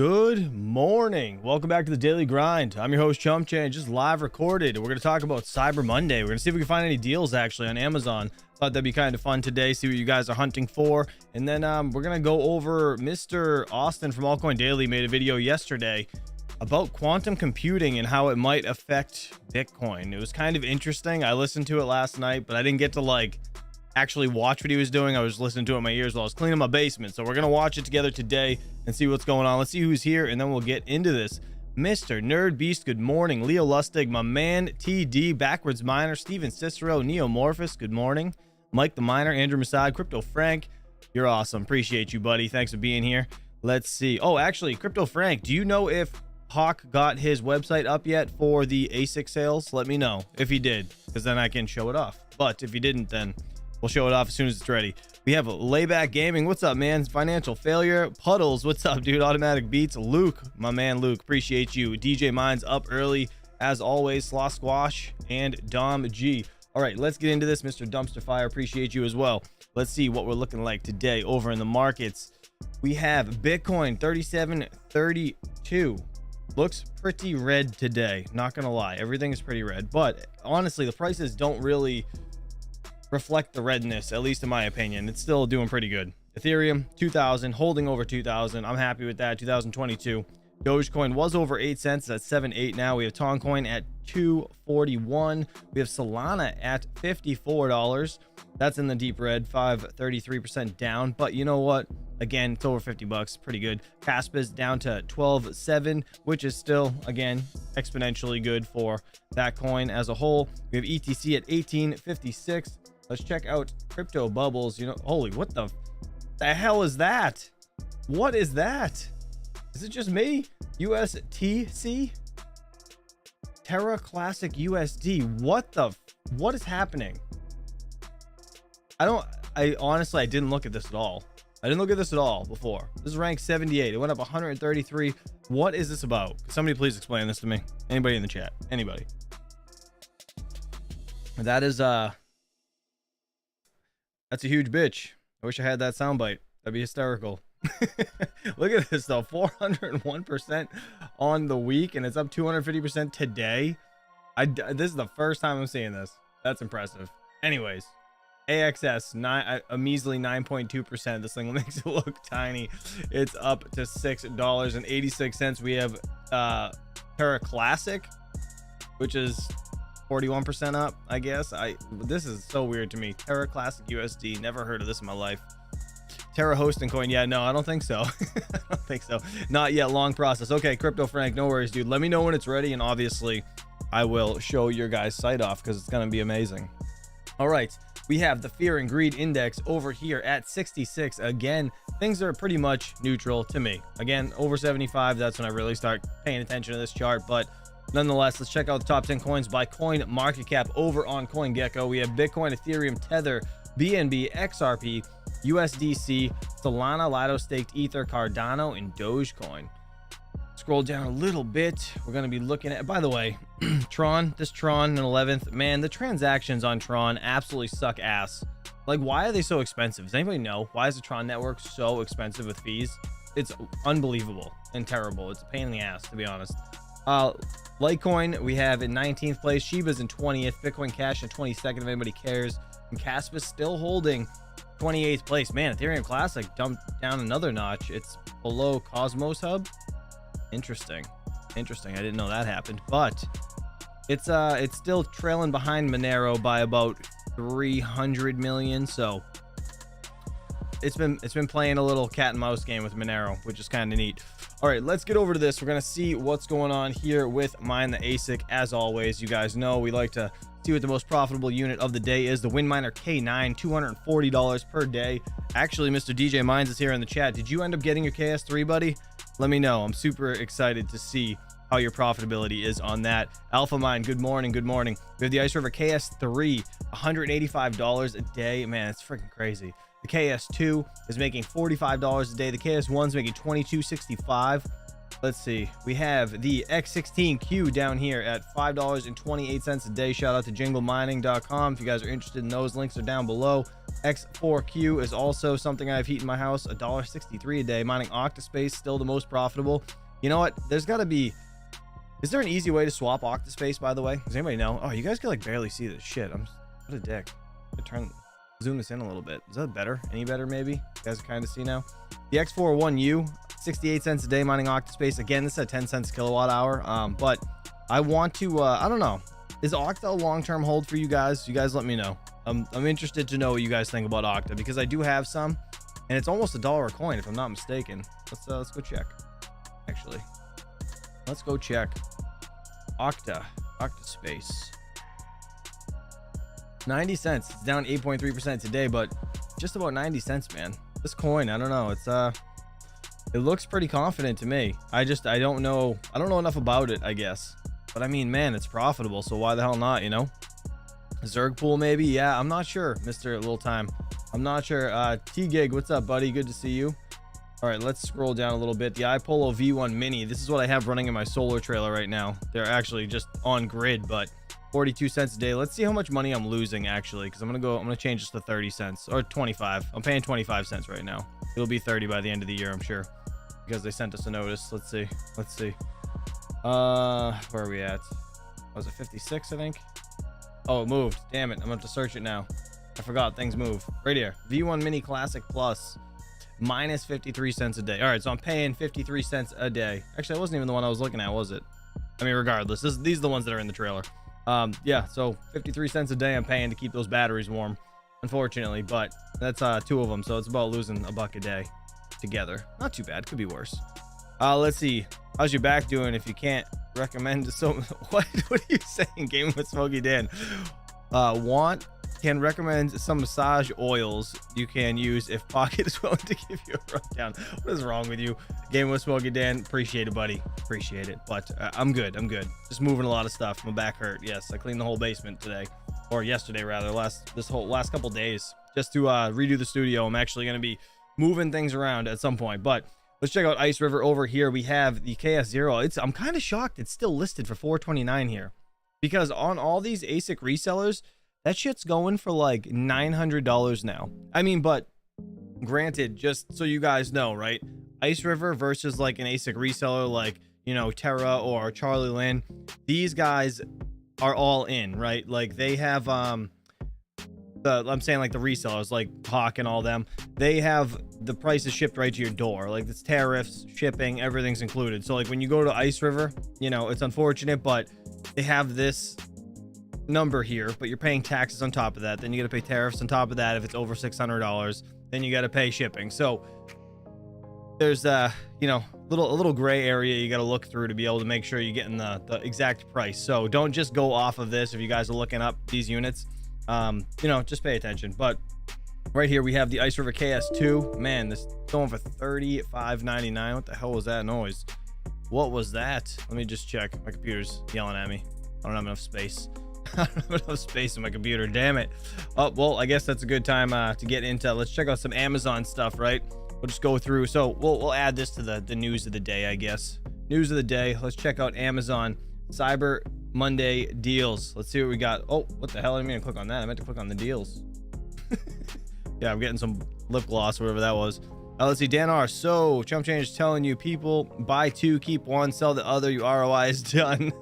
Good morning. Welcome back to the Daily Grind. I'm your host, Chump Chan, just live recorded. We're going to talk about Cyber Monday. We're going to see if we can find any deals actually on Amazon. Thought that'd be kind of fun today, see what you guys are hunting for. And then we're going to go over Mr. Austin from Altcoin Daily made a video yesterday about quantum computing and how it might affect Bitcoin. It was kind of interesting. I listened to it last night, but I didn't get to actually watch what he was doing. I was listening to it in my ears while I was cleaning my basement. So we're gonna watch it together today and see what's going on. Let's see who's here, and then we'll get into this. Mr. Nerd Beast, good morning. Leo Lustig, my man. TD, Backwards Miner, Steven Cicero, Neomorphous, good morning. Mike the Miner, Andrew Masad, Crypto Frank, you're awesome. Appreciate you, buddy. Thanks for being here. Let's see. Oh, actually, Crypto Frank, do you know if Hawk got his website up yet for the ASICS sales? Let me know if he did, because then I can show it off. But if he didn't, then we'll show it off as soon as it's ready. We have Layback Gaming. What's up, man? Financial Failure. Puddles. What's up, dude? Automatic Beats. Luke, my man Luke. Appreciate you. DJ Mines up early, as always. Sloth Squash and Dom G. All right, let's get into this. Mr. Dumpster Fire, appreciate you as well. Let's see what we're looking like today over in the markets. We have Bitcoin 3732. Looks pretty red today. Not going to lie. Everything is pretty red. But honestly, the prices don't really reflect the redness, at least in my opinion. It's still doing pretty good. Ethereum 2000, holding over 2000. I'm happy with that. 2022. Dogecoin was over 8 cents at 7.8 now. We have Toncoin at 241. We have Solana at $54. That's in the deep red, 5.33% down. But you know what? Again, it's over 50 bucks. Pretty good. Kaspa is down to 12.7, which is still, again, exponentially good for that coin as a whole. We have ETC at 18.56. Let's check out Crypto Bubbles. You know, holy, what the hell is that? What is that? Is it just me? USTC? Terra Classic USD. What is happening? I honestly didn't look at this at all. I didn't look at this at all before. This is ranked 78. It went up 133. What is this about? Somebody please explain this to me. Anybody in the chat? Anybody? That is that's a huge bitch. I wish I had that soundbite. That'd be hysterical. Look at this though, 401% on the week, and it's up 250% today. This is the first time I'm seeing this. That's impressive. Anyways, AXS a measly 9.2%. This thing makes it look tiny. It's up to $6.86. We have Terra Classic, which is 41% up, I guess. This is so weird to me. Terra Classic USD, never heard of this in my life. Terra hosting coin, yeah, no, I don't think so. I don't think so. Not yet. Long process. Okay, Crypto Frank, no worries, dude. Let me know when it's ready, and obviously I will show your guys' site off because it's gonna be amazing. All right, we have the Fear and Greed Index over here at 66. Again, things are pretty much neutral to me. Again, over 75, that's when I really start paying attention to this chart. But nonetheless, let's check out the top 10 coins by coin market cap over on CoinGecko. We have Bitcoin, Ethereum, Tether, BNB, XRP, USDC, Solana, Lido Staked Ether, Cardano, and Dogecoin. Scroll down a little bit. We're going to be looking at, by the way, Tron, this Tron in 11th. Man, the transactions on Tron absolutely suck ass. Like, why are they so expensive? Does anybody know? Why is the Tron network so expensive with fees? It's unbelievable and terrible. It's a pain in the ass, to be honest. Litecoin, we have in 19th place. Shiba's in 20th. Bitcoin Cash in 22nd, if anybody cares. And Kaspa still holding 28th place. Man, Ethereum Classic dumped down another notch. It's below Cosmos Hub. Interesting. I didn't know that happened, but it's still trailing behind Monero by about 300 million. So it's been playing a little cat and mouse game with Monero, which is kind of neat. All right, let's get over to this. We're gonna see what's going on here with Mine the ASIC. As always, you guys know we like to see what the most profitable unit of the day is. The WinMiner K9, $240 per day. Actually, Mr. DJ Mines is here in the chat. Did you end up getting your KS3, buddy? Let me know. I'm super excited to see how your profitability is on that. Alpha Mine, good morning. We have the Ice River KS3, $185 a day. Man, it's freaking crazy. The KS2 is making $45 a day. The KS1's making $22.65. Let's see. We have the X16Q down here at $5.28 a day. Shout out to jinglemining.com if you guys are interested in those. Links are down below. X4Q is also something I've heat in my house. $1.63 a day. Mining Octaspace, still the most profitable. You know what? There's got to be... Is there an easy way to swap Octaspace, by the way? Does anybody know? Oh, you guys can like barely see this shit. What a dick. Zoom this in a little bit. Is that better? Any better, maybe? You guys can kind of see now. The X41U, 68 cents a day mining Octaspace. Again, this is at 10 cents kilowatt hour. But I want to, I don't know. Is Octa a long-term hold for you guys? You guys let me know. I'm interested to know what you guys think about Octa, because I do have some, and it's almost $1 a coin if I'm not mistaken. Let's go check. Actually, let's go check. Octaspace. 90 cents. It's down 8.3% today, but just about 90 cents, man. This coin, I don't know. It looks pretty confident to me. I don't know enough about it, I guess. But I mean, man, it's profitable, so why the hell not, you know? Zerg pool, maybe? Yeah, I'm not sure, Mr. Little Time. I'm not sure. T-Gig, what's up, buddy? Good to see you. All right, let's scroll down a little bit. The iPolo V1 Mini. This is what I have running in my solar trailer right now. They're actually just on grid, but 42 cents a day. Let's see how much money I'm losing, actually, because I'm gonna change this to 30 cents or 25. I'm paying 25 cents right now. It'll be 30 by the end of the year, I'm sure, because they sent us a notice. Let's see. Where are we at? Was it 56, I think? Oh, it moved. Damn it, I'm gonna have to search it now. I forgot things move. Right here, V1 Mini Classic Plus, minus 53 cents a day. All right, so I'm paying 53 cents a day. Actually, that wasn't even the one I was looking at, was it? I mean, regardless, these are the ones that are in the trailer. Yeah, so 53 cents a day I'm paying to keep those batteries warm, unfortunately, but that's two of them, so it's about losing a buck a day together. Not too bad, could be worse. Let's see, how's your back doing? If you can't recommend some what are you saying? Game with Smokey Dan. Can recommend some massage oils you can use if Pocket is willing to give you a rundown. What is wrong with you? Game with Smokey Dan. Appreciate it, buddy. Appreciate it. But I'm good. Just moving a lot of stuff. My back hurt. Yes, I cleaned the whole basement today, or yesterday rather. Last couple days, just to redo the studio. I'm actually going to be moving things around at some point. But let's check out Ice River over here. We have the KS0. I'm kind of shocked it's still listed for $4.29 here, because on all these ASIC resellers, that shit's going for like $900 now. I mean, but granted, just so you guys know, right? Ice River versus like an ASIC reseller like, you know, Terra or Charlie Lynn, these guys are all in, right? Like they have I'm saying like the resellers like Hawk and all them, they have the prices shipped right to your door. Like it's tariffs, shipping, everything's included. So like when you go to Ice River, you know, it's unfortunate, but they have this number here, but you're paying taxes on top of that. Then you got to pay tariffs on top of that. If it's over $600, then you got to pay shipping. So there's you know, a little gray area you got to look through to be able to make sure you're getting the exact price. So don't just go off of this if you guys are looking up these units. You know, just pay attention. But right here we have the Ice River KS2. Man, this is going for $35.99. What the hell was that noise? What was that? Let me just check. My computer's yelling at me. I don't have enough space. I don't have enough space in my computer, damn it. Oh, well, I guess that's a good time to get into. Let's check out some Amazon stuff, right? We'll just go through. So we'll add this to the news of the day, I guess. News of the day. Let's check out Amazon Cyber Monday deals. Let's see what we got. Oh, what the hell? I didn't mean to click on that. I meant to click on the deals. Yeah, I'm getting some lip gloss, whatever that was. Let's see, Dan R. So Chump Change is telling you people buy two, keep one, sell the other. Your ROI is done.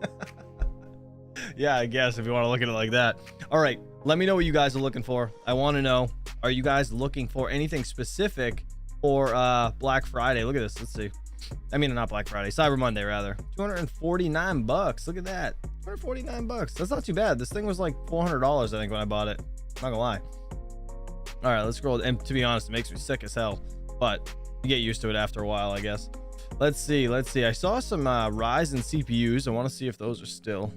Yeah, I guess if you want to look at it like that. All right, let me know what you guys are looking for. I want to know, are you guys looking for anything specific for Black Friday? Look at this. Let's see. I mean, not Black Friday, Cyber Monday rather. 249 bucks. Look at that. 249 bucks. That's not too bad. This thing was like $400, I think, when I bought it. I'm not gonna lie. All right, let's scroll. And to be honest, it makes me sick as hell, but you get used to it after a while, I guess. Let's see. I saw some Ryzen CPUs. I want to see if those are still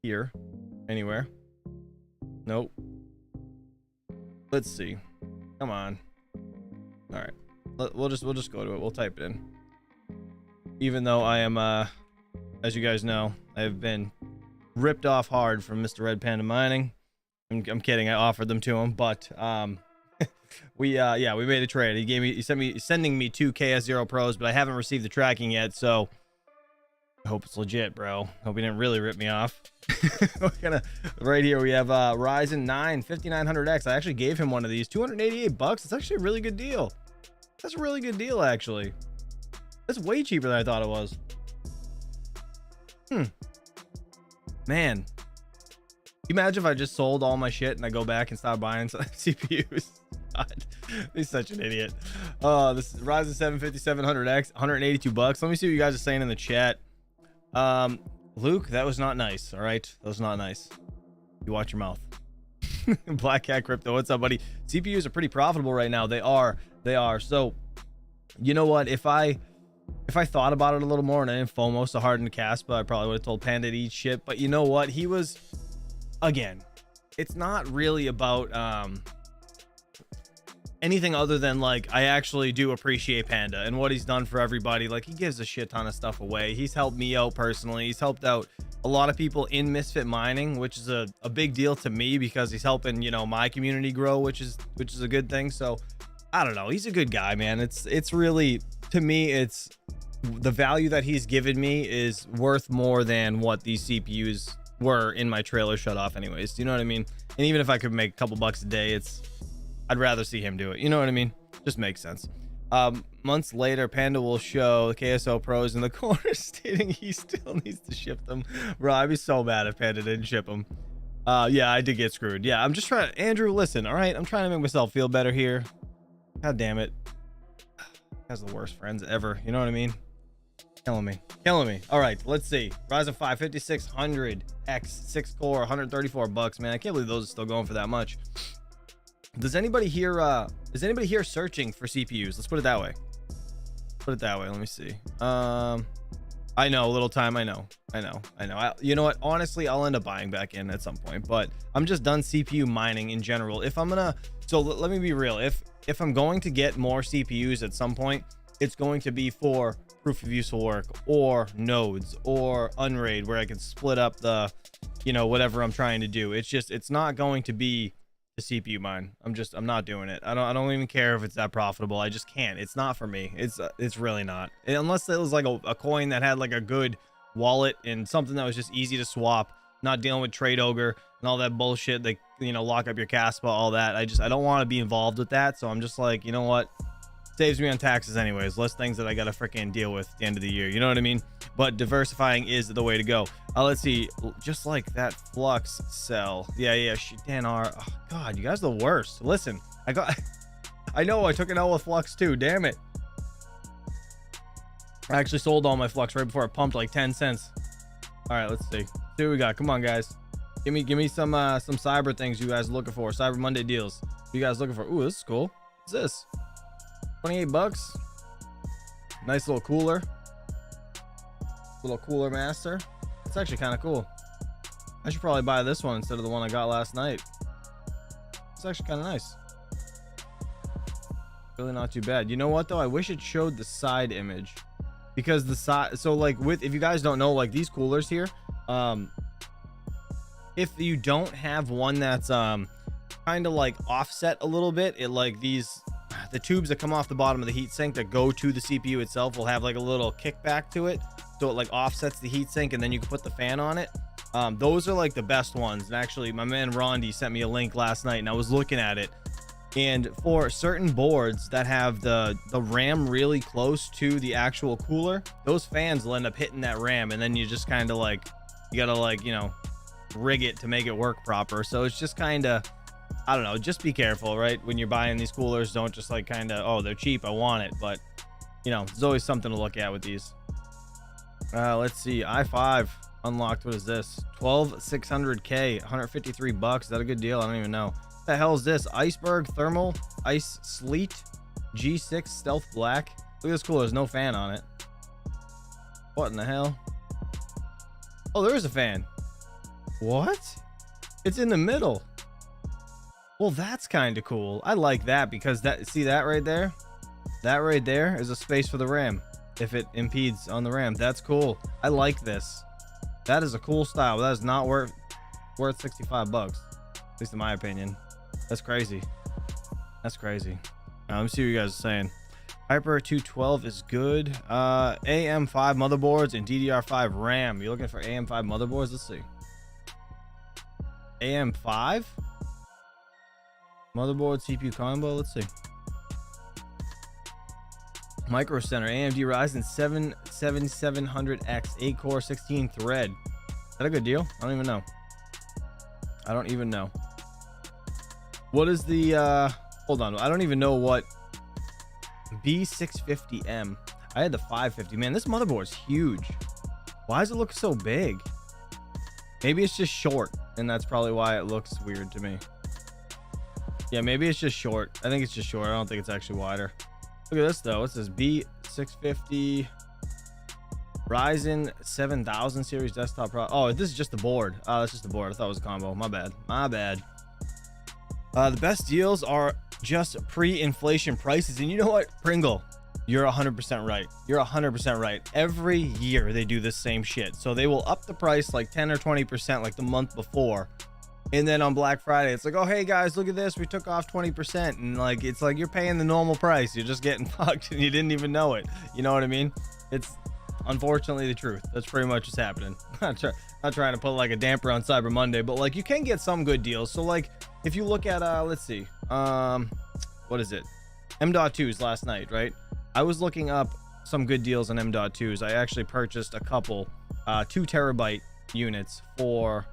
here anywhere. Nope. Let's see. Come on. All right, we'll just go to it. We'll type it in. Even though I am as you guys know, I've been ripped off hard from Mr. Red Panda Mining. I'm kidding, I offered them to him, but we made a trade. He's sending me two KS0 Pros, but I haven't received the tracking yet, so I hope it's legit, bro. Hope he didn't really rip me off. We're gonna, right here we have Ryzen 9 5900X. I actually gave him one of these, 288 bucks. It's actually a really good deal. That's a really good deal, actually. That's way cheaper than I thought it was. Man, can you imagine if I just sold all my shit and I go back and start buying some CPUs? God, he's such an idiot. This is Ryzen 7 5700X, 182 bucks. Let me see what you guys are saying in the chat. Luke, that was not nice. All right, that was not nice. You watch your mouth. Black Cat Crypto, what's up, buddy? CPUs are pretty profitable right now. They are. So, you know what? If I thought about it a little more and I didn't FOMO so hard in Kaspa, I probably would have told Panda to eat shit. But you know what? He was, again, it's not really about anything other than, like, I actually do appreciate Panda and what he's done for everybody. Like, he gives a shit ton of stuff away. He's helped me out personally. He's helped out a lot of people in Misfit Mining, which is a big deal to me because he's helping, you know, my community grow, which is a good thing. So I don't know, he's a good guy, man. It's really, to me, it's the value that he's given me is worth more than what these CPUs were in my trailer shut off anyways. Do you know what I mean? And even if I could make a couple bucks a day, I'd rather see him do it. You know what I mean? Just makes sense. Months later, Panda will show the KSO pros in the corner stating he still needs to ship them. Bro, I'd be so mad if Panda didn't ship them. Yeah, I did get screwed. Yeah, I'm just trying to, Andrew, listen, all right? I'm trying to make myself feel better here. God damn it. Has the worst friends ever. You know what I mean? Killing me. All right, let's see. Ryzen 5 5600X 6 core, 134 bucks, man. I can't believe those are still going for that much. Is anybody here searching for CPUs? Let's put it that way. Let me see. I know, a little time. I know. You know what? Honestly, I'll end up buying back in at some point, but I'm just done CPU mining in general. If I'm gonna, so let me be real. If I'm going to get more CPUs at some point, it's going to be for proof of useful work or nodes or unraid, where I can split up the, you know, whatever I'm trying to do. It's not going to be the CPU mine. I'm not doing it. I don't even care if it's that profitable. I just can't. It's not for me. It's really not. Unless it was like a coin that had like a good wallet and something that was just easy to swap, not dealing with Trade Ogre and all that bullshit. Like, you know, lock up your Kaspa, all that. I don't want to be involved with that. So I'm just like, you know what? Saves me on taxes anyways. Less things that I gotta freaking deal with at the end of the year. You know what I mean? But diversifying is the way to go. Let's see. Just like that Flux cell. Yeah. Dan R. Oh, God, you guys are the worst. Listen, I know I took an L with Flux too. Damn it. I actually sold all my Flux right before it pumped like 10 cents. All right, let's see. See what we got. Come on, guys. Give me some cyber things you guys are looking for. Cyber Monday deals. You guys looking for? Ooh, this is cool. What's this? 28 bucks. Nice little cooler. Little cooler master. It's actually kind of cool. I should probably buy this one instead of the one I got last night. It's actually kind of nice. Really not too bad. You know what though? I wish it showed the side image, because the side, so like if you guys don't know, like these coolers here, if you don't have one that's kind of like offset a little bit, it like the tubes that come off the bottom of the heatsink that go to the CPU itself will have like a little kickback to it, so it like offsets the heatsink, and then you can put the fan on it. Those are like the best ones. And actually, my man Rondi sent me a link last night, and I was looking at it. And for certain boards that have the RAM really close to the actual cooler, those fans will end up hitting that RAM, and then you just kind of like, you gotta like, you know, rig it to make it work proper. So it's just kind of, I don't know, just be careful, right? When you're buying these coolers, don't just like kind of, oh, they're cheap, I want it. But, you know, there's always something to look at with these. Let's see. i5 unlocked. What is this? 12600K, 153 bucks. Is that a good deal? I don't even know. What the hell is this? Iceberg Thermal Ice Sleet G6 Stealth Black. Look at this cooler. There's no fan on it. What in the hell? Oh, there is a fan. What? It's in the middle. Well, that's kind of cool. I like that, because that, see that right there? That right there is a space for the RAM if it impedes on the RAM. That's cool. I like this. That is a cool style. That is not worth 65 bucks, at least in my opinion. That's crazy. That's crazy. Let me see what you guys are saying. Hyper 212 is good. AM5 motherboards and DDR5 RAM. You looking for AM5 motherboards? Let's see. AM5 motherboard CPU combo. Let's see. Micro Center AMD Ryzen 7 7700X 8 core 16 thread. Is that a good deal? I don't even know. I don't even know. What is the hold on, I don't even know what B650M. I had the 550. Man, this motherboard's huge. Why does it look so big? Maybe it's just short, and that's probably why it looks weird to me. Yeah, maybe it's just short. I think it's just short. I don't think it's actually wider. Look at this though. It says B650 Ryzen 7000 series desktop pro. Oh, this is just the board. Oh, that's just the board. I thought it was a combo. My bad. My bad. The best deals are just pre-inflation prices. And you know what, Pringle? You're 100% right. You're 100% right. Every year they do this same shit. So they will up the price like 10 or 20% like the month before. And then on Black Friday, it's like, oh, hey guys, look at this. We took off 20%. And like, it's like you're paying the normal price. You're just getting fucked and you didn't even know it. You know what I mean? It's unfortunately the truth. That's pretty much what's happening. Not trying to put like a damper on Cyber Monday, but like you can get some good deals. So like if you look at, let's see, what is it? M.2s last night, right? I was looking up some good deals on M.2s. I actually purchased a couple 2 terabyte units for,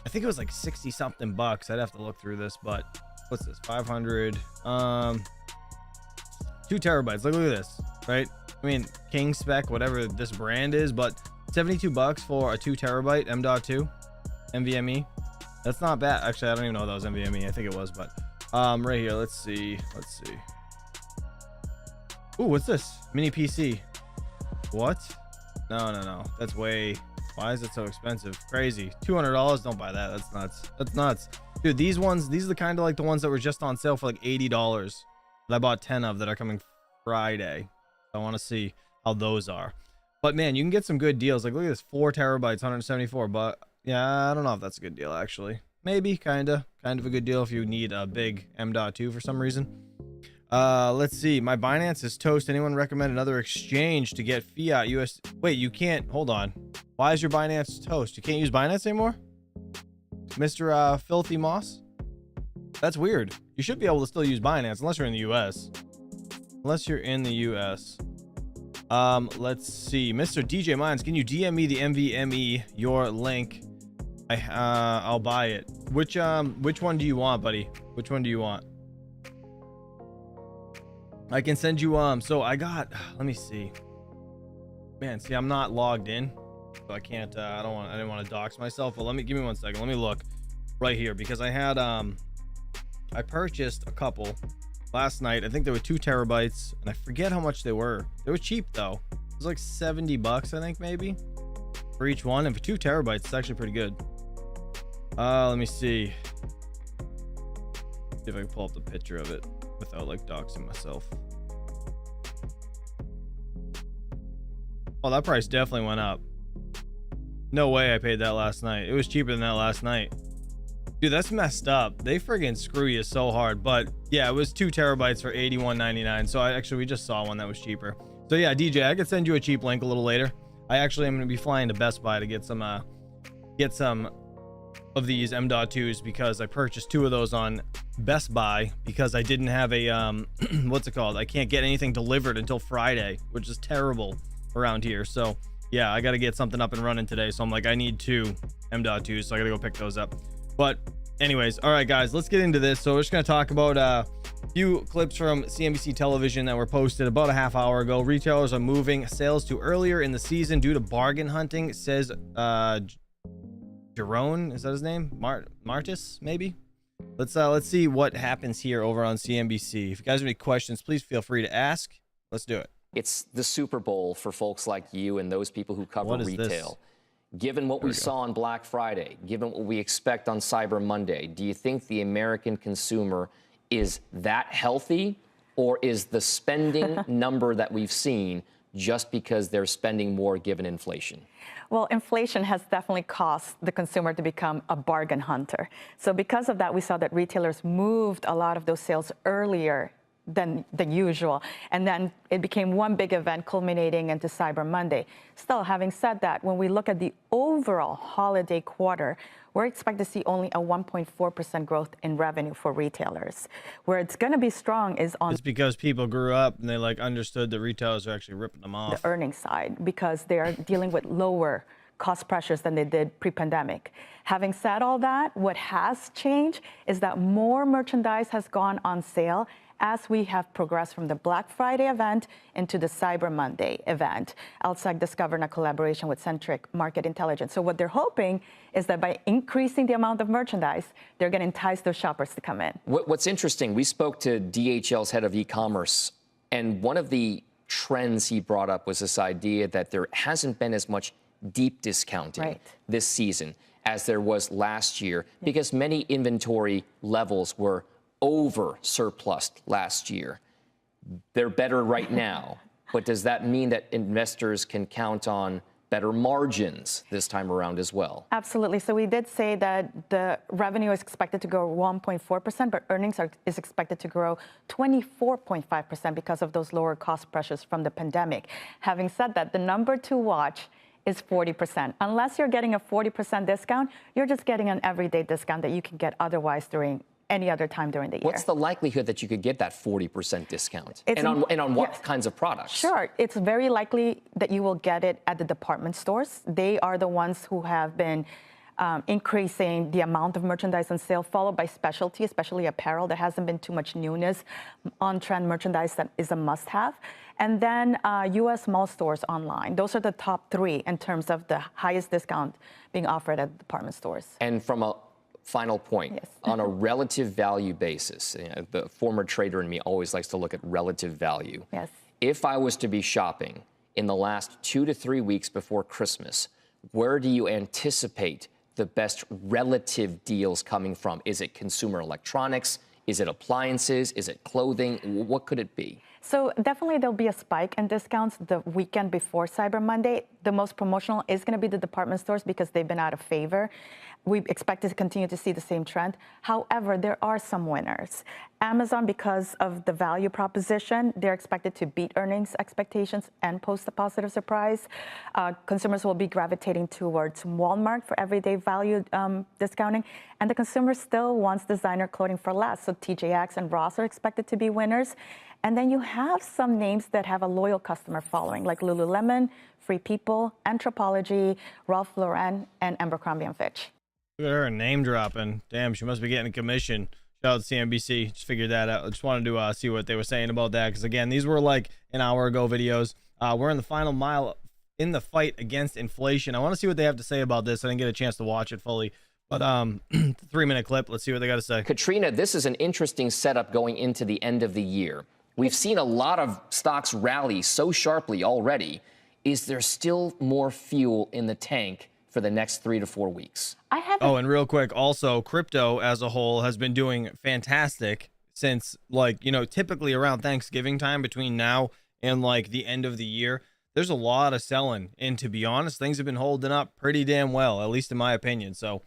I think it was like 60 something bucks. I'd have to look through this, but what's this? 500 2 terabytes. Look at this, right? I mean, King spec, whatever this brand is, but 72 bucks for a 2 terabyte M.2 NVMe. That's not bad. Actually, I don't even know if that was NVMe. I think it was, but right here, let's see. Ooh, what's this? Mini PC. What? No. That's way. Why is it so expensive? Crazy. $200. Don't buy that. That's nuts. That's nuts. Dude, these are the kind of like the ones that were just on sale for like $80 that I bought 10 of that are coming Friday. I want to see how those are. But man, you can get some good deals. Like look at this, 4 terabytes, 174 bucks. Yeah, I don't know if that's a good deal actually. Maybe kind of a good deal if you need a big M.2 for some reason. Let's see. My Binance is toast. Anyone recommend another exchange to get fiat US? Wait, you can't. Hold on. Why is your Binance toast? You can't use Binance anymore, Mr. Filthy Moss? That's weird. You should be able to still use Binance unless you're in the US. Let's see. Mr. DJ Mines, can you DM me the NVMe, your link? I'll buy it. Which one do you want, buddy? Which one do you want? I can send you so I got, let me see. Man, see, I'm not logged in, so I can't I didn't want to dox myself, but give me 1 second. Let me look right here because I had I purchased a couple last night. I think there were 2 terabytes and I forget how much they were. They were cheap though. It was like 70 bucks, I think, maybe for each one. And for 2 terabytes, it's actually pretty good. Let me see if I can pull up the picture of it without like doxing myself. Oh, that price definitely went up. No way I paid that last night. It was cheaper than that last night. Dude, that's messed up. They friggin' screw you so hard. But yeah, it was 2 terabytes for $81.99. So we just saw one that was cheaper. So yeah, DJ, I could send you a cheap link a little later. I actually am going to be flying to Best Buy to get some of these M.2s because I purchased 2 of those on Best Buy because I didn't have a what's it called? I can't get anything delivered until Friday, which is terrible around here. So yeah, I got to get something up and running today. So I'm like, I need 2 M.2s, so I got to go pick those up. But anyways, all right, guys, let's get into this. So we're just going to talk about a few clips from CNBC television that were posted about a half hour ago. Retailers are moving sales to earlier in the season due to bargain hunting, says Jerome, is that his name? Martis, maybe. Let's see what happens here over on CNBC. If you guys have any questions, please feel free to ask. Let's do it. It's the Super Bowl for folks like you and those people who cover retail. Given what we saw on Black Friday, given what we expect on Cyber Monday, do you think the American consumer is that healthy, or is the spending number that we've seen just because they're spending more given inflation? Well, inflation has definitely caused the consumer to become a bargain hunter. So because of that, we saw that retailers moved a lot of those sales earlier than usual. And then it became one big event culminating into Cyber Monday. Still, having said that, when we look at the overall holiday quarter, we're expected to see only a 1.4% growth in revenue for retailers. Where it's going to be strong is on... It's because people grew up and they like understood that retailers are actually ripping them off. The earnings side, because they are dealing with lower cost pressures than they did pre-pandemic. Having said all that, what has changed is that more merchandise has gone on sale as we have progressed from the Black Friday event into the Cyber Monday event. ASICS discovered a collaboration with Centric Market Intelligence. So what they're hoping is that by increasing the amount of merchandise, they're going to entice those shoppers to come in. What's interesting, we spoke to DHL's head of e-commerce, and one of the trends he brought up was this idea that there hasn't been as much deep discounting this season as there was last year, because many inventory levels were over surplus last year. They're better right now, but does that mean that investors can count on better margins this time around as well? Absolutely. So we did say that the revenue is expected to grow 1.4%, but earnings is expected to grow 24.5% because of those lower cost pressures from the pandemic. Having said that, the number to watch is 40%. Unless you're getting a 40% discount, you're just getting an everyday discount that you can get otherwise during any other time during the year. What's the likelihood that you could get that 40% discount? And on what kinds of products? Sure. It's very likely that you will get it at the department stores. They are the ones who have been increasing the amount of merchandise on sale, followed by specialty, especially apparel. There hasn't been too much newness on trend merchandise that is a must-have. And then U.S. mall stores online. Those are the top three in terms of the highest discount being offered at department stores. And from a final point, on a relative value basis, the former trader in me always likes to look at relative value. Yes. If I was to be shopping in the last 2 to 3 weeks before Christmas, where do you anticipate the best relative deals coming from? Is it consumer electronics? Is it appliances? Is it clothing? What could it be? So definitely there'll be a spike in discounts the weekend before Cyber Monday. The most promotional is going to be the department stores because they've been out of favor. We expect to continue to see the same trend. However, there are some winners. Amazon, because of the value proposition, they're expected to beat earnings expectations and post a positive surprise. Consumers will be gravitating towards Walmart for everyday value discounting. And the consumer still wants designer clothing for less. So TJX and Ross are expected to be winners. And then you have some names that have a loyal customer following, like Lululemon, Free People, Anthropologie, Ralph Lauren, and Abercrombie & Fitch. Look at her name dropping. Damn, she must be getting a commission. Shout out to CNBC. Just figured that out. I just wanted to see what they were saying about that. Because, again, these were like an hour ago videos. We're in the final mile in the fight against inflation. I want to see what they have to say about this. I didn't get a chance to watch it fully. But 3-minute clip. Let's see what they got to say. Katrina, this is an interesting setup going into the end of the year. We've seen a lot of stocks rally so sharply already. Is there still more fuel in the tank for the next 3 to 4 weeks? And real quick, also, crypto as a whole has been doing fantastic since, like, you know, typically around Thanksgiving time between now and, like, the end of the year. There's a lot of selling. And to be honest, things have been holding up pretty damn well, at least in my opinion. So,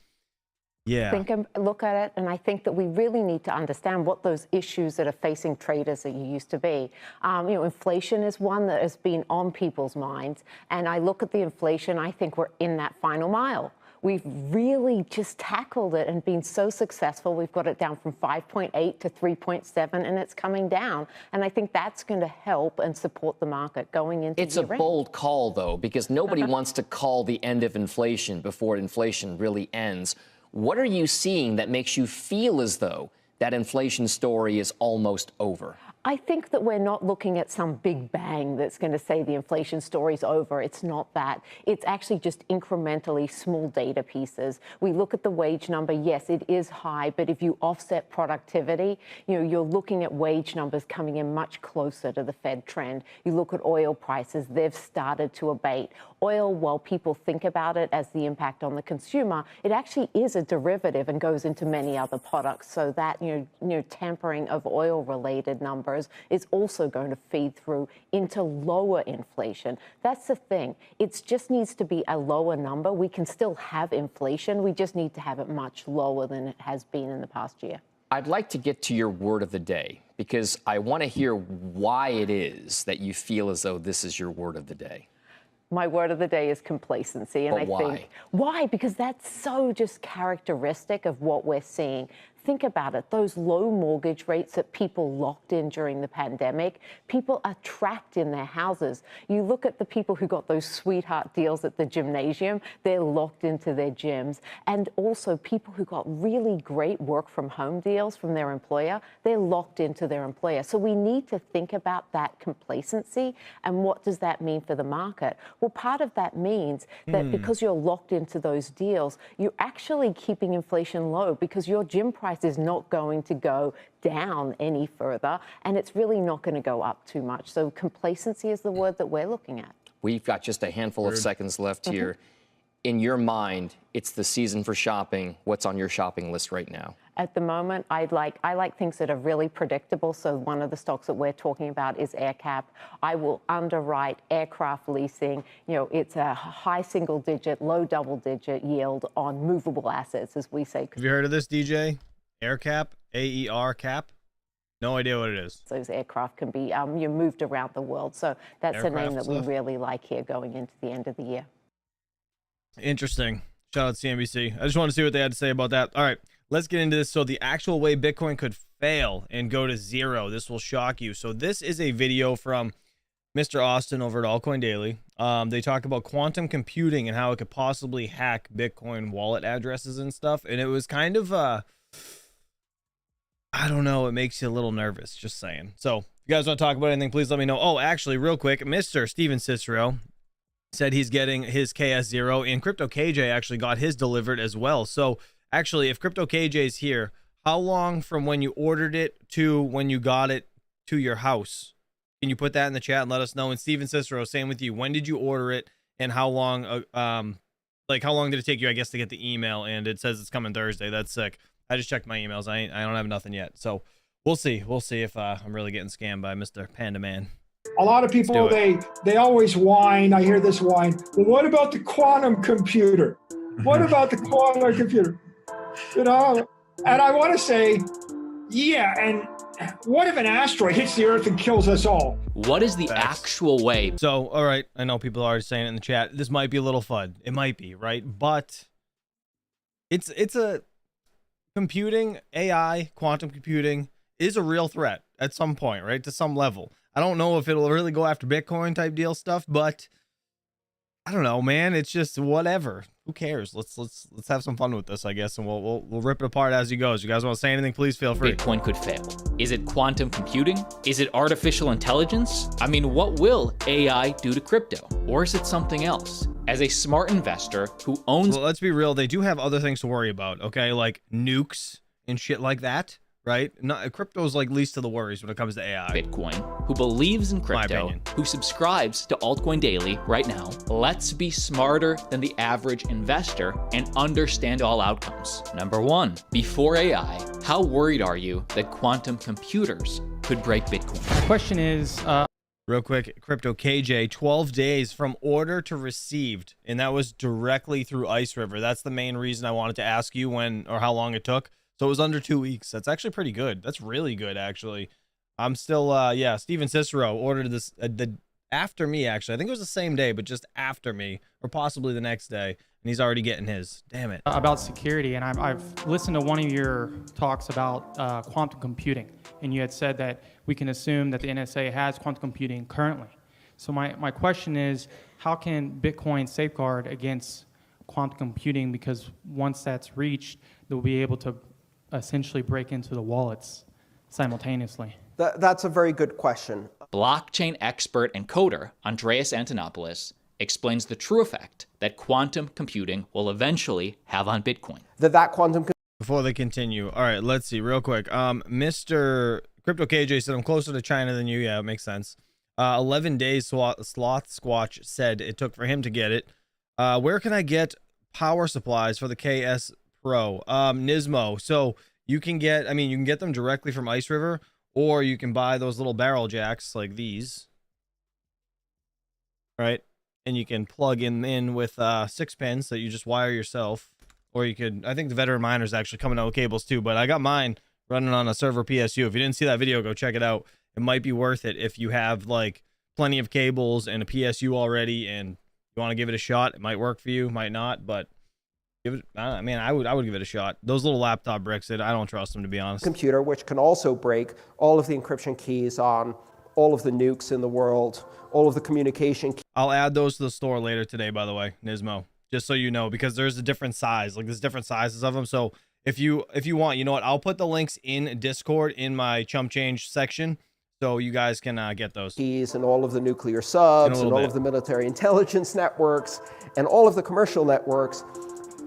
yeah. Look at it, and I think that we really need to understand what those issues that are facing traders that you used to be. You know, inflation is one that has been on people's minds, and I look at the inflation, I think we're in that final mile. We've really just tackled it and been so successful. We've got it down from 5.8 to 3.7, and it's coming down. And I think that's going to help and support the market going into It's a bold call, though, because nobody wants to call the end of inflation before inflation really ends. What are you seeing that makes you feel as though that inflation story is almost over? I think that we're not looking at some big bang that's going to say the inflation story's over. It's not that. It's actually just incrementally small data pieces. We look at the wage number. Yes, it is high, but if you offset productivity, you know, you're looking at wage numbers coming in much closer to the Fed trend. You look at oil prices. They've started to abate. Oil, while people think about it as the impact on the consumer, it actually is a derivative and goes into many other products. So that, you know, tampering of oil-related numbers is also going to feed through into lower inflation. That's the thing. It just needs to be a lower number. We can still have inflation. We just need to have it much lower than it has been in the past year. I'd like to get to your word of the day, because I want to hear why it is that you feel as though this is your word of the day. My word of the day is complacency. And but why? think, why? Because that's so just characteristic of what we're seeing. Think about it, those low mortgage rates that people locked in during the pandemic, people are trapped in their houses. You look at the people who got those sweetheart deals at the gymnasium, they're locked into their gyms. And also people who got really great work from home deals from their employer, they're locked into their employer. So we need to think about that complacency and what does that mean for the market? Well, part of that means that because you're locked into those deals, you're actually keeping inflation low because your gym price is not going to go down any further, and it's really not going to go up too much. So complacency is the word that we're looking at. We've got just a handful of seconds left here. In your mind, it's the season for shopping. What's on your shopping list right now? At the moment, I like things that are really predictable. So one of the stocks that we're talking about is AerCap. I will underwrite aircraft leasing. You know, it's a high single-digit, low double-digit yield on movable assets, as we say. Have you heard of this, DJ? AerCap, AER cap. No idea what it is. Those aircraft can be moved around the world. So that's a name that we really like here going into the end of the year. Interesting. Shout out to CNBC. I just want to see what they had to say about that. All right, let's get into this. So the actual way Bitcoin could fail and go to zero. This will shock you. So this is a video from Mr. Austin over at Altcoin Daily. They talk about quantum computing and how it could possibly hack Bitcoin wallet addresses and stuff. And it was kind of, I don't know, it makes you a little nervous, just saying. So if you guys want to talk about anything, please let me know. Oh, actually, real quick, Mr. Steven Cicero said he's getting his KS0, and Crypto KJ actually got his delivered as well. So actually, if Crypto KJ is here, how long from when you ordered it to when you got it to your house? Can you put that in the chat and let us know? And Steven Cicero, same with you. When did you order it, and how long, like how long did it take you, I guess, to get the email? And it says it's coming Thursday. That's sick. I just checked my emails. I don't have nothing yet. So we'll see. We'll see if I'm really getting scammed by Mr. Panda Man. A lot of people, they always whine. I hear this whine. Well, what about the quantum computer? What about the quantum computer? You know, and I want to say, yeah, and what if an asteroid hits the Earth and kills us all? What is the actual way? So, all right, I know people are already saying it in the chat. This might be a little FUD. It might be, right? But it's a computing, AI, quantum computing is a real threat at some point, right? To some level. I don't know if it'll really go after Bitcoin type deal stuff, but I don't know, man. It's just whatever. Who cares? Let's have some fun with this, I guess, and we'll rip it apart as he goes. You guys want to say anything? Please feel free. Bitcoin could fail. Is it quantum computing? Is it artificial intelligence? I mean, what will AI do to crypto? Or is it something else? As a smart investor who owns... Well, let's be real. They do have other things to worry about, okay? Like nukes and shit like that. Right? Crypto's like least of the worries when it comes to AI. Bitcoin, who believes in crypto, who subscribes to Altcoin Daily right now, let's be smarter than the average investor and understand all outcomes. Number one, before AI, how worried are you that quantum computers could break Bitcoin? The question is... Real quick, Crypto KJ, 12 days from order to received, and that was directly through Ice River. That's the main reason I wanted to ask you when or how long it took. So it was under 2 weeks. That's actually pretty good. That's really good, actually. I'm still, yeah, Steven Cicero ordered this after me, actually. I think it was the same day, but just after me, or possibly the next day. And he's already getting his. Damn it. About security, and I've listened to one of your talks about quantum computing, and you had said that we can assume that the NSA has quantum computing currently. So my question is, how can Bitcoin safeguard against quantum computing? Because once that's reached, they'll be able to essentially break into the wallets simultaneously? That's a very good question. Blockchain expert and coder Andreas Antonopoulos explains the true effect that quantum computing will eventually have on Bitcoin. Before they continue, all right, let's see real quick. Mr. Crypto KJ said, I'm closer to China than you. Yeah, it makes sense. 11 days, Sloth Squatch said it took for him to get it. Where can I get power supplies for the KS Pro? Nismo. So you can get, I mean, you can get them directly from Ice River, or you can buy those little barrel jacks like these, right? And you can plug in with 6 pins that you just wire yourself, or you could, I think the veteran miner is actually coming out with cables too, but I got mine running on a server PSU. If you didn't see that video, go check it out. It might be worth it if you have like plenty of cables and a PSU already and you want to give it a shot. It might work for you, might not, but give it, I mean, I would give it a shot. Those little laptop bricks, I don't trust them, to be honest. Computer, which can also break all of the encryption keys on all of the nukes in the world, all of the communication keys. I'll add those to the store later today, by the way, Nismo, just so you know, because there's a different size. Like, there's different sizes of them. So if you want, you know what, I'll put the links in Discord in my chump change section, so you guys can get those. Keys and all of the nuclear subs and all of the military intelligence networks and all of the commercial networks.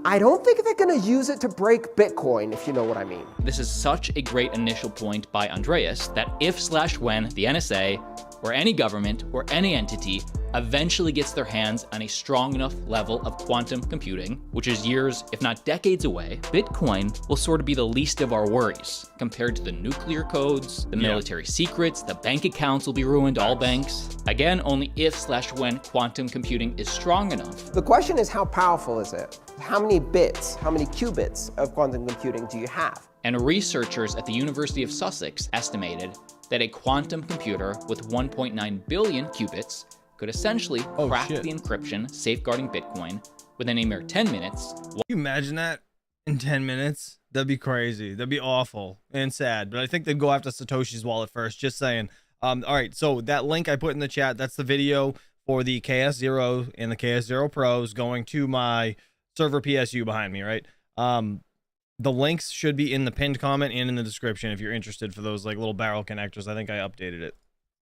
I don't think they're going to use it to break Bitcoin, if you know what I mean. This is such a great initial point by Andreas that if/when the NSA or any government or any entity eventually gets their hands on a strong enough level of quantum computing, which is years, if not decades away, Bitcoin will sort of be the least of our worries compared to the nuclear codes, the military secrets, the bank accounts will be ruined, all banks. Again, only if/when quantum computing is strong enough. The question is, how powerful is it? How many bits, how many qubits of quantum computing do you have? And researchers at the University of Sussex estimated that a quantum computer with 1.9 billion qubits could essentially crack the encryption safeguarding Bitcoin within a mere 10 minutes. Can you imagine that in 10 minutes? That'd be crazy. That'd be awful and sad. But I think they'd go after Satoshi's wallet first, just saying. All right, so that link I put in the chat, that's the video for the KS0 and the KS0 Pros going to my server PSU behind me, right? The links should be in the pinned comment and in the description if you're interested for those like little barrel connectors. I think I updated it.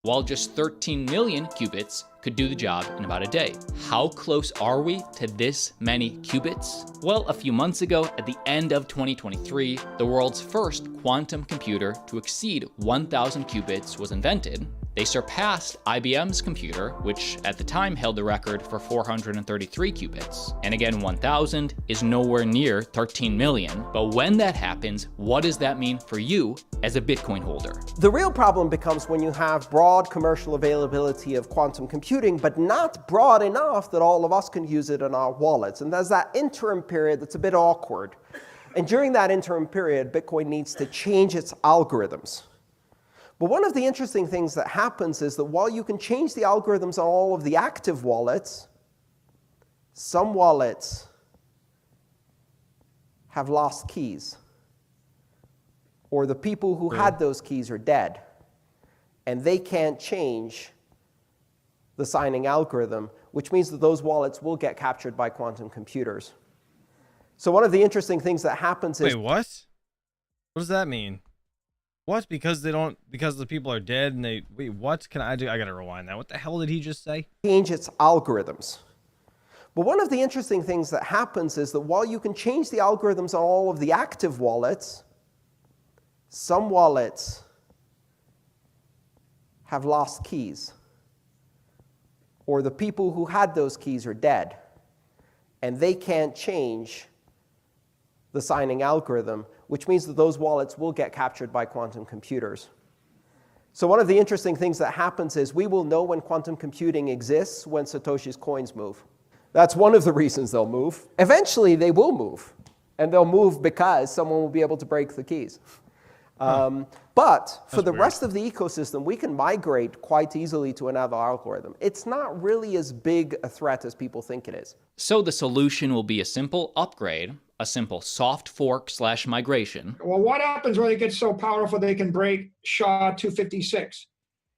While just 13 million qubits could do the job in about a day. How close are we to this many qubits? Well, a few months ago, at the end of 2023, the world's first quantum computer to exceed 1,000 qubits was invented. They surpassed IBM's computer, which at the time held the record for 433 qubits. And again, 1,000 is nowhere near 13 million. But when that happens, what does that mean for you as a Bitcoin holder? The real problem becomes when you have broad commercial availability of quantum computing, but not broad enough that all of us can use it in our wallets. And there's that interim period that's a bit awkward. And during that interim period, Bitcoin needs to change its algorithms. But one of the interesting things that happens is that while you can change the algorithms on all of the active wallets, some wallets have lost keys, or the people who had those keys are dead, and they can't change the signing algorithm, which means that those wallets will get captured by quantum computers. So one of the interesting things that happens is... Wait, what? What does that mean? What? Because the people are dead and they... Wait, what can I do? I gotta rewind that. What the hell did he just say? Change its algorithms. But one of the interesting things that happens is that while you can change the algorithms on all of the active wallets, some wallets have lost keys, or the people who had those keys are dead, and they can't change the signing algorithm, which means that those wallets will get captured by quantum computers. So one of the interesting things that happens is we will know when quantum computing exists when Satoshi's coins move. That's one of the reasons they'll move. Eventually, they will move. And they'll move because someone will be able to break the keys. But for the rest of the ecosystem, we can migrate quite easily to another algorithm. It's not really as big a threat as people think it is. So the solution will be a simple upgrade, a simple soft fork / migration. Well, what happens when they get so powerful they can break SHA-256?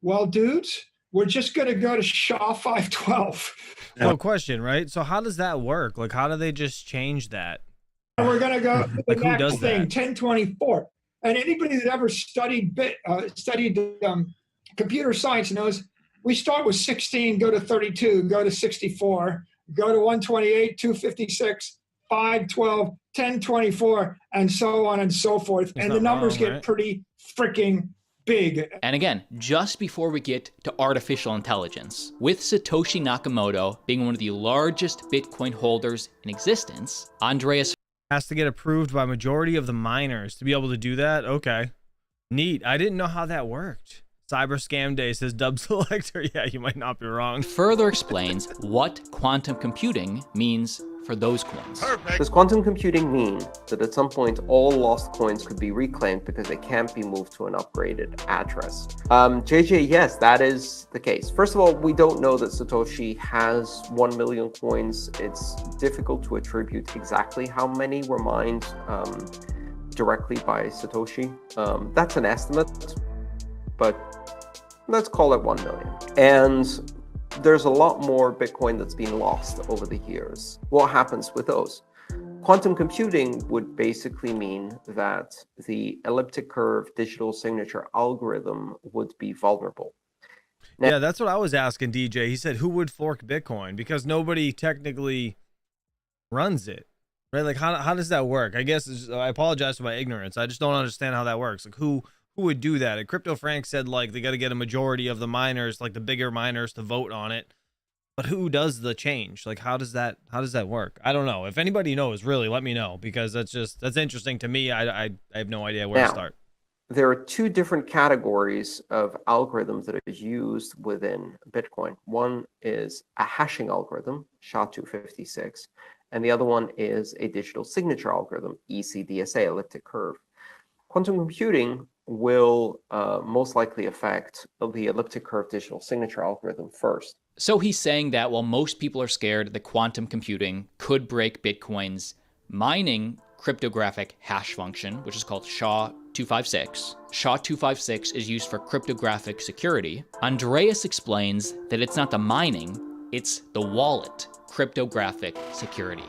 Well, dudes, we're just going to go to SHA-512. No question, right? So how does that work? Like, how do they just change that? We're going to go to the Like, who next does thing, that? 1024. And anybody that ever studied computer science knows we start with 16, go to 32, go to 64, go to 128, 256, 512, 1024, and so on and so forth. And the numbers get pretty freaking big. And again, just before we get to artificial intelligence, with Satoshi Nakamoto being one of the largest Bitcoin holders in existence, Andreas has to get approved by majority of the miners to be able to do that. Okay, neat. I didn't know how that worked. Cyber Scam Day says Dub Selector. Yeah, you might not be wrong. further explains what quantum computing means for those coins. Does quantum computing mean that at some point all lost coins could be reclaimed because they can't be moved to an upgraded address? JJ, yes, that is the case. First of all, we don't know that Satoshi has 1 million coins. It's difficult to attribute exactly how many were mined directly by Satoshi. That's an estimate, but let's call it 1 million. And there's a lot more Bitcoin that's been lost over the years. What happens with those? Quantum computing would basically mean that the elliptic curve digital signature algorithm would be vulnerable. Now, yeah, that's what I was asking DJ. He said, who would fork Bitcoin? Because nobody technically runs it, right? Like, how does that work? I guess I apologize for my ignorance. I just don't understand how that works. Like, who would do that? And Crypto Frank said, like, they got to get a majority of the miners, like the bigger miners, to vote on it. But who does the change? Like, how does that work? I don't know. If anybody knows, really, let me know, because that's interesting to me. I have no idea where to start. There are two different categories of algorithms that are used within Bitcoin. One is a hashing algorithm, SHA-256, and the other one is a digital signature algorithm, ECDSA, elliptic curve. Quantum computing will most likely affect the elliptic curve digital signature algorithm first. So he's saying that while most people are scared that quantum computing could break Bitcoin's mining cryptographic hash function, which is called SHA-256. SHA-256 is used for cryptographic security. Andreas explains that it's not the mining, it's the wallet cryptographic security.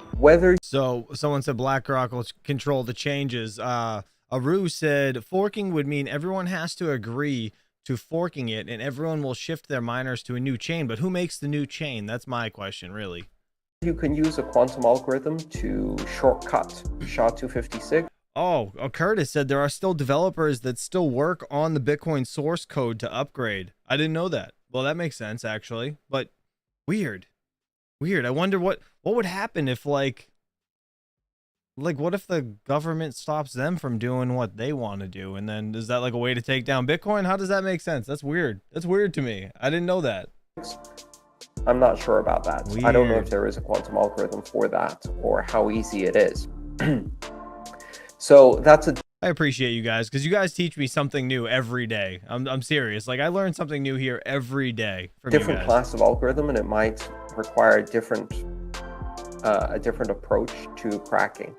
So someone said BlackRock will control the changes. Aru said forking would mean everyone has to agree to forking it and everyone will shift their miners to a new chain. But who makes the new chain? That's my question, really. You can use a quantum algorithm to shortcut SHA-256. Oh, Curtis said there are still developers that still work on the Bitcoin source code to upgrade. I didn't know that. Well, that makes sense, actually. But weird. I wonder what would happen if, like what if the government stops them from doing what they want to do? And then is that like a way to take down Bitcoin? How does that make sense? That's weird. That's weird to me. I didn't know that. I'm not sure about that. Weird. I don't know if there is a quantum algorithm for that or how easy it is. So that's I appreciate you guys, because you guys teach me something new every day. I'm serious. Like, I learn something new here every day from different you guys. Class of algorithm, and it might require a different approach to cracking.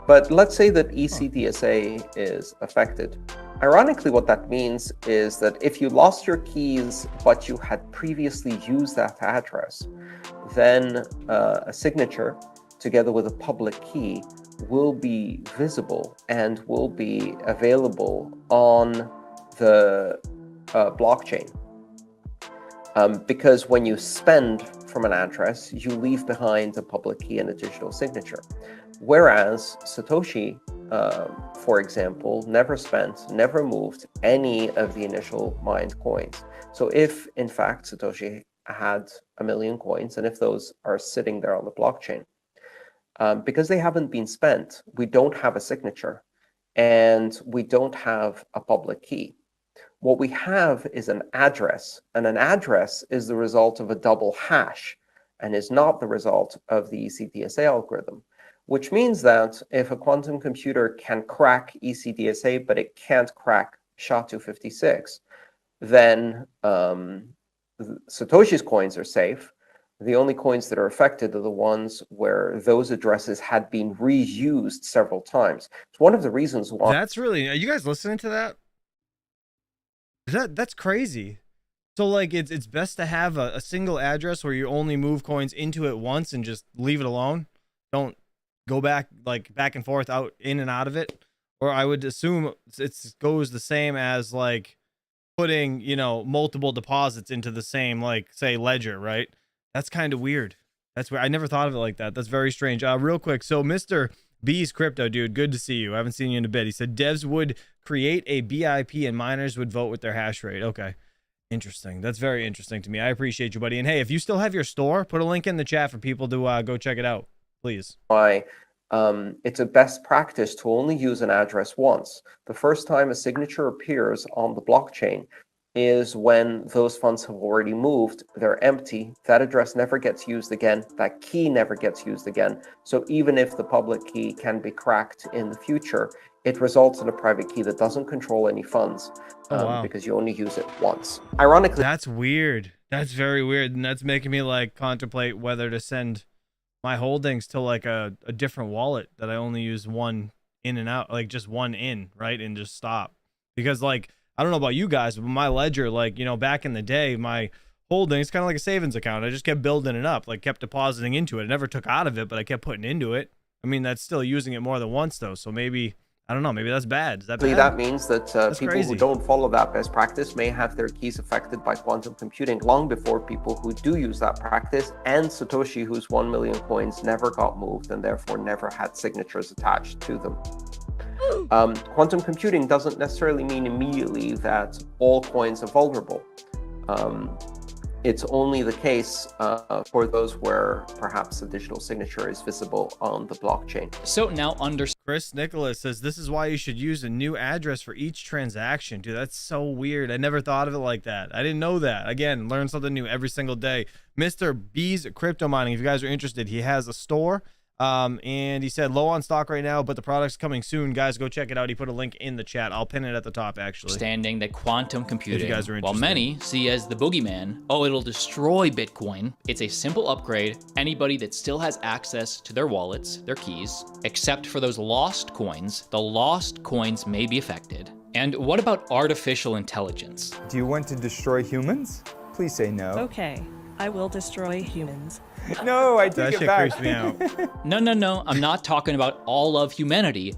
But let's say that ECDSA is affected. Ironically, what that means is that if you lost your keys, but you had previously used that address, then a signature together with a public key will be visible and will be available on the blockchain. Because when you spend from an address, you leave behind a public key and a digital signature. Whereas Satoshi, for example, never spent, never moved any of the initial mined coins. So if, in fact, Satoshi had 1 million coins, and if those are sitting there on the blockchain, because they haven't been spent, we don't have a signature, and we don't have a public key. What we have is an address, and an address is the result of a double hash and is not the result of the ECDSA algorithm, which means that if a quantum computer can crack ECDSA, but it can't crack SHA-256, then Satoshi's coins are safe. The only coins that are affected are the ones where those addresses had been reused several times. It's one of the reasons why. That's really, are you guys listening to that? That's crazy. So like it's best to have a single address where you only move coins into it once and just leave it alone. Don't go back and forth, out, in and out of it. Or I would assume it goes the same as like putting, multiple deposits into the same, like, say, ledger, right? That's kind of weird. That's weird. I never thought of it like that. That's very strange. Real quick. So Mr. B's Crypto, dude, good to see you. I haven't seen you in a bit. He said devs would create a BIP and miners would vote with their hash rate. Okay. Interesting. That's very interesting to me. I appreciate you, buddy. And hey, if you still have your store, put a link in the chat for people to go check it out, please. Why it's a best practice to only use an address once. The first time a signature appears on the blockchain, is when those funds have already moved, they're empty, that address never gets used again, that key never gets used again. So even if the public key can be cracked in the future, it results in a private key that doesn't control any funds because you only use it once. Ironically, that's weird. That's very weird. And that's making me like contemplate whether to send my holdings to like a different wallet that I only use one in and out, like just one in, right? And just stop. Because like, I don't know about you guys, but my ledger, like, you know, back in the day, my holdings kind of like a savings account. I just kept building it up, like kept depositing into it. I never took out of it, but I kept putting into it. I mean, that's still using it more than once though. So maybe, I don't know, maybe that's bad. Is that bad? That means that people crazy. who don't follow that best practice may have their keys affected by quantum computing long before people who do use that practice, and Satoshi, whose 1 million coins never got moved and therefore never had signatures attached to them. Quantum computing doesn't necessarily mean immediately that all coins are vulnerable. It's only the case for those where perhaps a digital signature is visible on the blockchain. So now Chris Nicholas says, this is why you should use a new address for each transaction. Dude, that's so weird. I never thought of it like that. I didn't know that. Again, learn something new every single day. Mr. B's Crypto Mining, if you guys are interested, he has a store. And he said low on stock right now, but the product's coming soon. Guys, go check it out. He put a link in the chat. I'll pin it at the top, actually. Understanding that quantum computing, if you guys are while interested, many see as the boogeyman, oh, it'll destroy Bitcoin, it's a simple upgrade. Anybody that still has access to their wallets, their keys, except for those lost coins, the lost coins may be affected. And what about artificial intelligence? Do you want to destroy humans? Please say no. Okay, I will destroy humans. No, I take it back. That shit creeps me out. No. I'm not talking about all of humanity.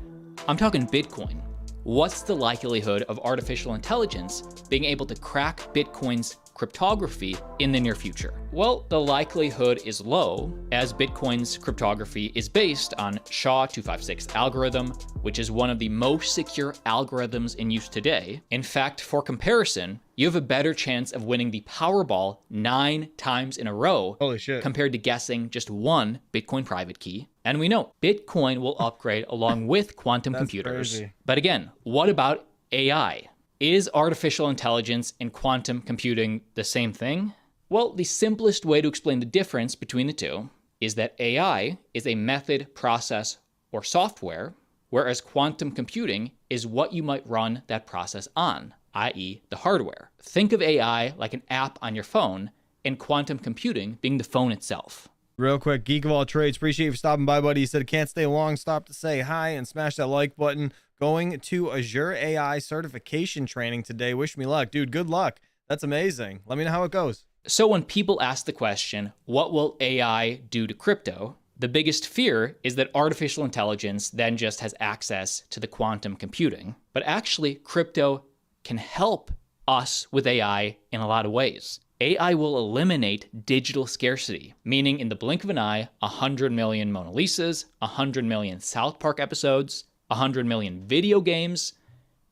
I'm talking Bitcoin. What's the likelihood of artificial intelligence being able to crack Bitcoin's cryptography in the near future? Well, the likelihood is low, as Bitcoin's cryptography is based on SHA-256 algorithm, which is one of the most secure algorithms in use today. In fact, for comparison, you have a better chance of winning the Powerball 9 times in a row compared to guessing just one Bitcoin private key. And we know Bitcoin will upgrade along with quantum computers. Crazy. But again, what about AI? Is artificial intelligence and quantum computing the same thing? Well, the simplest way to explain the difference between the two is that AI is a method, process, or software, whereas quantum computing is what you might run that process on, i.e. the hardware. Think of AI like an app on your phone, and quantum computing being the phone itself. Real quick, Geek of All Trades, appreciate you for stopping by, buddy. He said, can't stay long, stop to say hi and smash that like button. Going to Azure AI certification training today. Wish me luck. Dude, good luck. That's amazing. Let me know how it goes. So when people ask the question, what will AI do to crypto? The biggest fear is that artificial intelligence then just has access to the quantum computing. But actually, crypto can help us with AI in a lot of ways. AI will eliminate digital scarcity, meaning in the blink of an eye, 100 million Mona Lisas, 100 million South Park episodes, 100 million video games,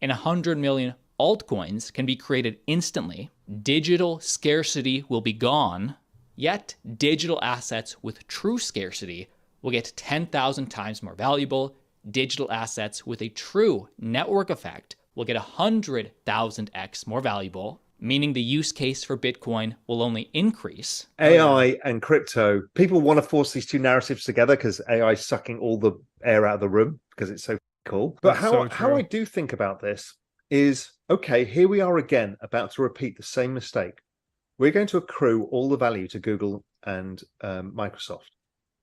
and 100 million altcoins can be created instantly. Digital scarcity will be gone, yet digital assets with true scarcity will get 10,000 times more valuable. Digital assets with a true network effect will get 100,000x more valuable, meaning the use case for Bitcoin will only increase. AI and crypto, people want to force these two narratives together because AI is sucking all the air out of the room because it's so cool. But how I do think about this is, okay, here we are again about to repeat the same mistake. We're going to accrue all the value to Google and Microsoft.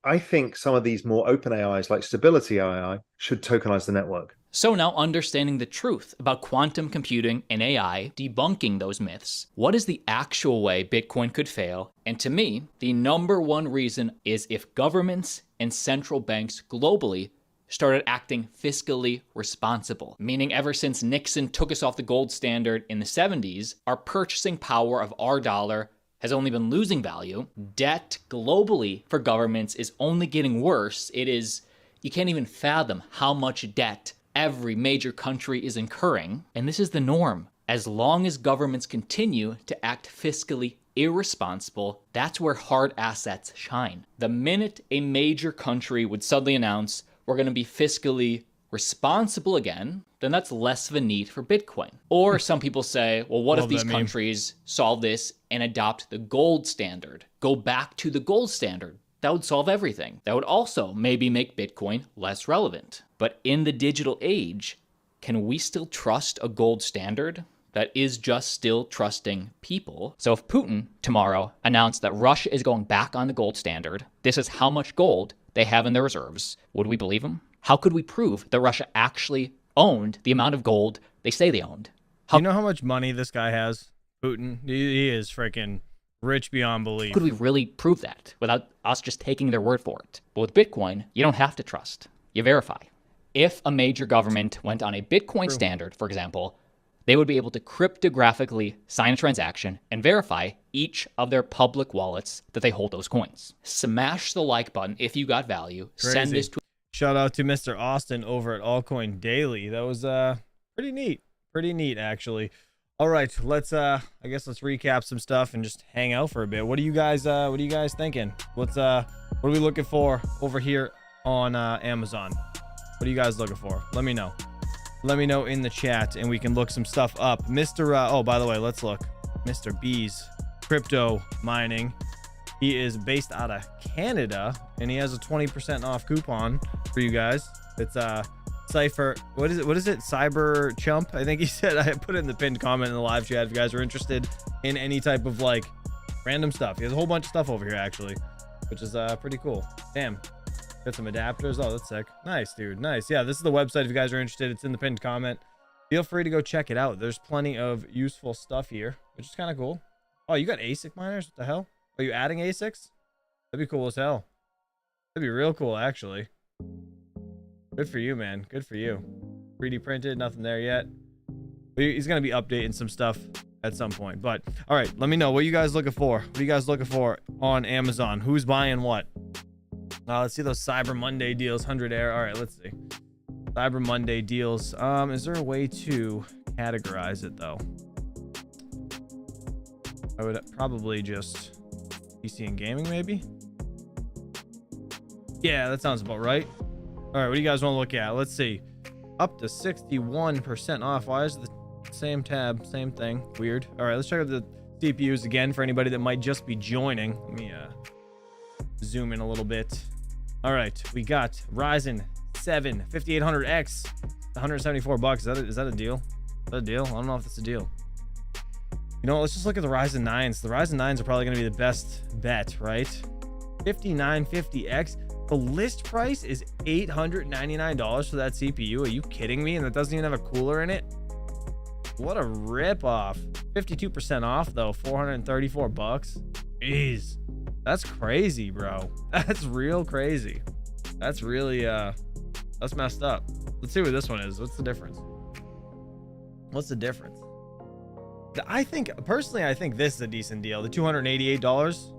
I think some of these more open AIs like Stability AI should tokenize the network. So now understanding the truth about quantum computing and AI, debunking those myths, what is the actual way Bitcoin could fail? And to me, the number one reason is if governments and central banks globally started acting fiscally responsible. Meaning ever since Nixon took us off the gold standard in the 70s, our purchasing power of our dollar has only been losing value. Debt globally for governments is only getting worse. You can't even fathom how much debt every major country is incurring. And this is the norm. As long as governments continue to act fiscally irresponsible, that's where hard assets shine. The minute a major country would suddenly announce, we're going to be fiscally responsible again, then that's less of a need for Bitcoin. Or some people say, well, what if these countries solve this and adopt the gold standard? Go back to the gold standard. That would solve everything. That would also maybe make Bitcoin less relevant. But in the digital age, can we still trust a gold standard that is just still trusting people? So if Putin tomorrow announced that Russia is going back on the gold standard, this is how much gold they have in their reserves, would we believe him? How could we prove that Russia actually owned the amount of gold they say they owned? Do you know how much money this guy has, Putin? He is freaking rich beyond belief. Could we really prove that without us just taking their word for it? But with Bitcoin, you don't have to trust. You verify. If a major government went on a Bitcoin standard, for example, they would be able to cryptographically sign a transaction and verify each of their public wallets that they hold those coins. Smash the like button if you got value. Crazy. Send this to... Shout out to Mr. Austin over at Altcoin Daily. That was pretty neat. Pretty neat, actually. All right, let's I guess let's recap some stuff and just hang out for a bit. What are you guys thinking? What are we looking for over here on Amazon? What are you guys looking for? Let me know. Let me know in the chat and we can look some stuff up. Mr. Oh, by the way, let's look. Mr. B's Crypto Mining. He is based out of Canada and he has a 20% off coupon for you guys. It's Cypher, what is it? Cyber Chump, I think he said. I put it in the pinned comment in the live chat if you guys are interested in any type of like random stuff. He has a whole bunch of stuff over here actually, which is pretty cool. Damn, got some adapters. Oh, that's sick. Nice, dude. Nice. Yeah, this is the website if you guys are interested. It's in the pinned comment. Feel free to go check it out. There's plenty of useful stuff here, which is kind of cool. Oh, you got ASIC miners? What the hell? Are you adding ASICs? That'd be cool as hell. That'd be real cool actually. Good for you, man. Good for you. 3D printed, nothing there yet. He's going to be updating some stuff at some point. But, all right, let me know. What are you guys looking for? What are you guys looking for on Amazon? Who's buying what? Let's see those Cyber Monday deals. 100 Air. All right, let's see. Cyber Monday deals. Is there a way to categorize it, though? I would probably just PC and gaming, maybe? Yeah, that sounds about right. All right, what do you guys want to look at? Let's see. Up to 61% off. Why is it the same tab, same thing? Weird. All right, let's check out the CPUs again for anybody that might just be joining. Let me zoom in a little bit. All right, we got Ryzen 7 5800X, 174 bucks. Is that a deal? Is that a deal? I don't know if that's a deal. You know, let's just look at the Ryzen 9s. The Ryzen 9s are probably going to be the best bet, right? 5950X. The list price is $899 for that CPU. Are you kidding me? And that doesn't even have a cooler in it? What a ripoff. 52% off though, 434 bucks. Jeez, that's crazy, bro. That's real crazy. That's really that's messed up. Let's see what this one is. What's the difference? What's the difference? I think personally, I think this is a decent deal. The $288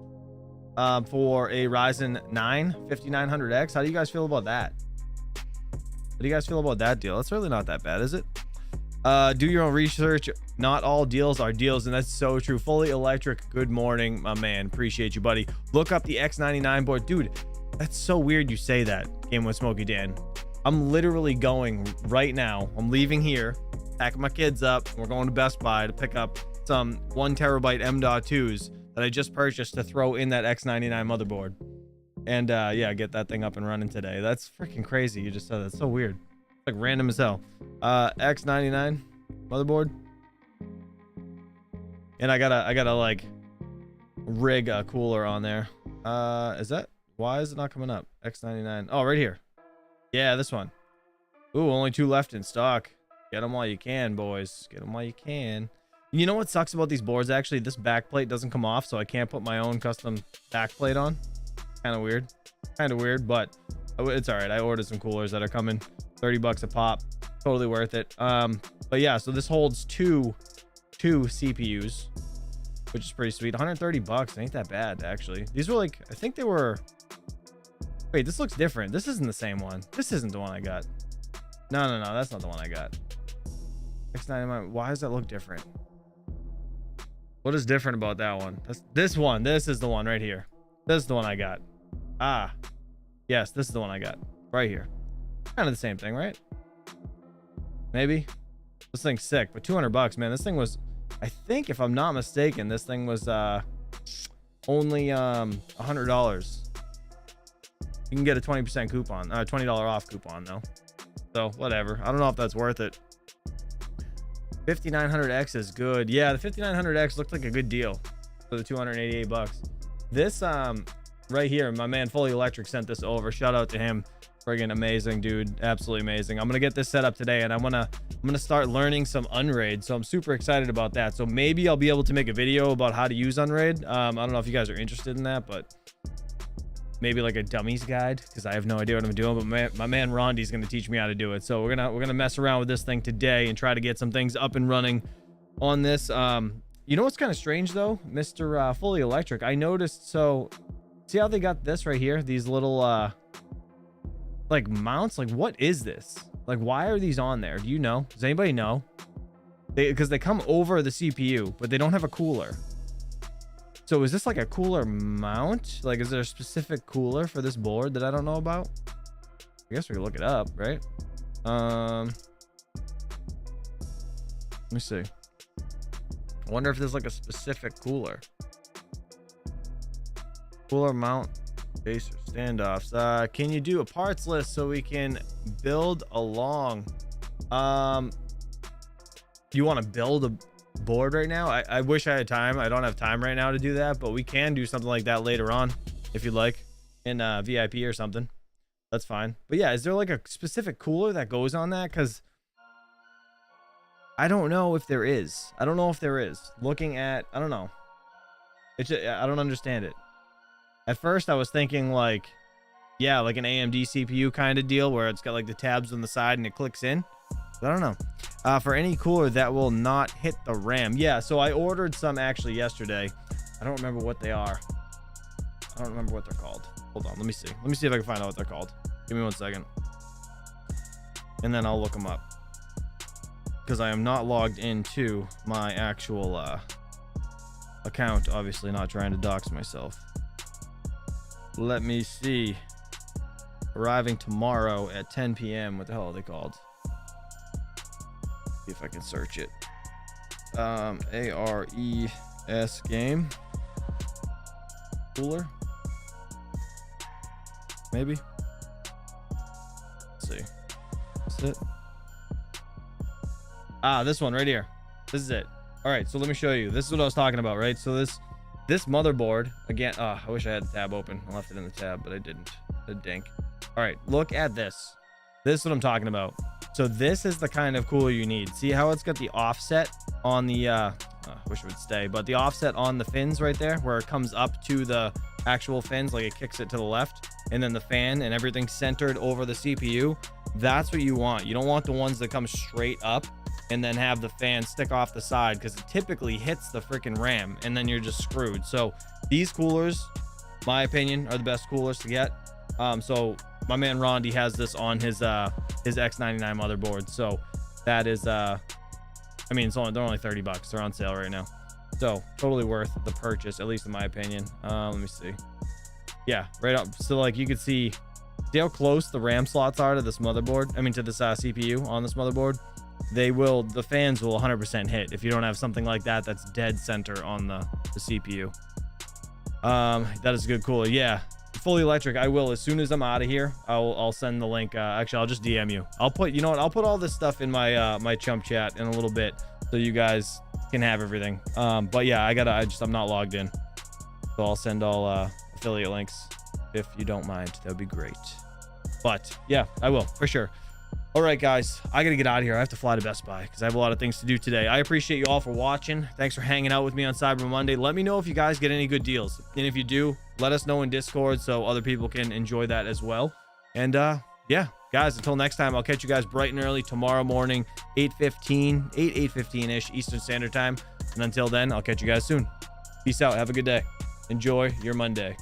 for a Ryzen 9 5900X. How do you guys feel about that? What do you guys feel about that deal? That's really not that bad, is it? Do your own research. Not all deals are deals, and that's so true. Fully electric. Good morning, my man. Appreciate you, buddy. Look up the X99 board. Dude, that's so weird you say that, Game with Smokey Dan. I'm literally going right now. I'm leaving here, packing my kids up. We're going to Best Buy to pick up some 1 terabyte M.2s that I just purchased to throw in that X99 motherboard. And yeah, get that thing up and running today. That's freaking crazy. You just said that's so weird. Like random as hell. X99 motherboard. And I gotta like rig a cooler on there. Is that, why is it not coming up? X99. Oh, right here. Yeah, this one. Ooh, only 2 left in stock. Get them while you can, boys. Get them while you can. You know what sucks about these boards? Actually, this backplate doesn't come off, so I can't put my own custom backplate on. Kind of weird. Kind of weird, but it's all right. I ordered some coolers that are coming. 30 bucks a pop. Totally worth it. But yeah, so this holds two CPUs, which is pretty sweet. 130 bucks. Ain't that bad, actually. These were like, I think they were... Wait, this looks different. This isn't the same one. This isn't the one I got. No, that's not the one I got. X99. Why does that look different? What is different about that one? That's this one. This is the one right here. This is the one I got. Ah, yes, this is the one I got right here. Kind of the same thing, right? maybe. This thing's sick, but $200, man. This thing was, I think, if I'm not mistaken, this thing was only $100. You can get a 20% coupon, $20 off coupon though. So whatever. I don't know if that's worth it. 5900X is good. Yeah, the 5900X looked like a good deal for the $288. This right here, my man Fully Electric sent this over. Shout out to him. Friggin' amazing, dude. Absolutely amazing. I'm gonna get this set up today, and I'm gonna start learning some Unraid. So I'm super excited about that. So maybe I'll be able to make a video about how to use Unraid. I don't know if you guys are interested in that, but maybe like a dummies guide, because I have no idea what I'm doing. But my man Rondi's gonna teach me how to do it. So we're gonna mess around with this thing today and try to get some things up and running on this. You know what's kind of strange though, Mr. Fully Electric? I noticed. So see how they got this right here? These little like mounts. Like, what is this? Like, why are these on there? Do you know? Does anybody know? Because they come over the CPU, but they don't have a cooler. So is this like a cooler mount? Like, is there a specific cooler for this board that I don't know about? I guess we can look it up, right? Let me see. I wonder if there's like a specific cooler. Cooler mount, base or standoffs. Can you do a parts list so we can build along? You want to build a board right now? I wish I had time. I don't have time right now to do that, but we can do something like that later on if you'd like, in VIP or something. That's fine. But yeah, is there like a specific cooler that goes on that? Because I don't know if there is. I don't know if there is. Looking at, I don't know. It's just, I don't understand it. At first I was thinking like, yeah, like an AMD CPU kind of deal where it's got like the tabs on the side and it clicks in. But I don't know. For any cooler that will not hit the RAM. Yeah, so I ordered some actually yesterday. I don't remember what they are. I don't remember what they're called. Hold on, let me see. Let me see if I can find out what they're called. Give me 1 second. And then I'll look them up, because I am not logged into my actual account. Obviously not trying to dox myself. Let me see. Arriving tomorrow at 10 p.m. What the hell are they called? See if I can search it. ARES game. Cooler. Maybe. Let's see. Is it? Ah, this one right here. This is it. All right, so let me show you. This is what I was talking about, right? So this motherboard, again, I wish I had the tab open. I left it in the tab, but I didn't. A dink. All right, look at this. This is what I'm talking about. So this is the kind of cooler you need. See how it's got the offset on the, I wish it would stay, but the offset on the fins right there, where it comes up to the actual fins, like it kicks it to the left, and then the fan and everything centered over the CPU. That's what you want. You don't want the ones that come straight up and then have the fan stick off the side, because it typically hits the freaking RAM and then you're just screwed. So these coolers, my opinion, are the best coolers to get. So my man Rondi has this on his X99 motherboard. So that is I mean, they're only $30. They're on sale right now. So totally worth the purchase, at least in my opinion. Let me see. Yeah, right up. So like you could see how close the RAM slots are to this motherboard. I mean, to this CPU on this motherboard. The fans will 100% hit if you don't have something like that that's dead center on the CPU. That is a good cooler. Yeah, Fully Electric. I will, as soon as I'm out of here, I'll send the link. Actually, I'll just DM you. I'll put, you know what, I'll put all this stuff in my my chump chat in a little bit, so you guys can have everything. But yeah, I'm not logged in, so I'll send all affiliate links if you don't mind. That'd be great. But yeah, I will for sure. All right, guys, I gotta get out of here. I have to fly to Best Buy because I have a lot of things to do today. I appreciate you all for watching. Thanks for hanging out with me on Cyber Monday. Let me know if you guys get any good deals, and if you do, let us know in Discord so other people can enjoy that as well. And yeah, guys, until next time, I'll catch you guys bright and early tomorrow morning, 8:15-ish Eastern Standard Time. And until then, I'll catch you guys soon. Peace out. Have a good day. Enjoy your Monday.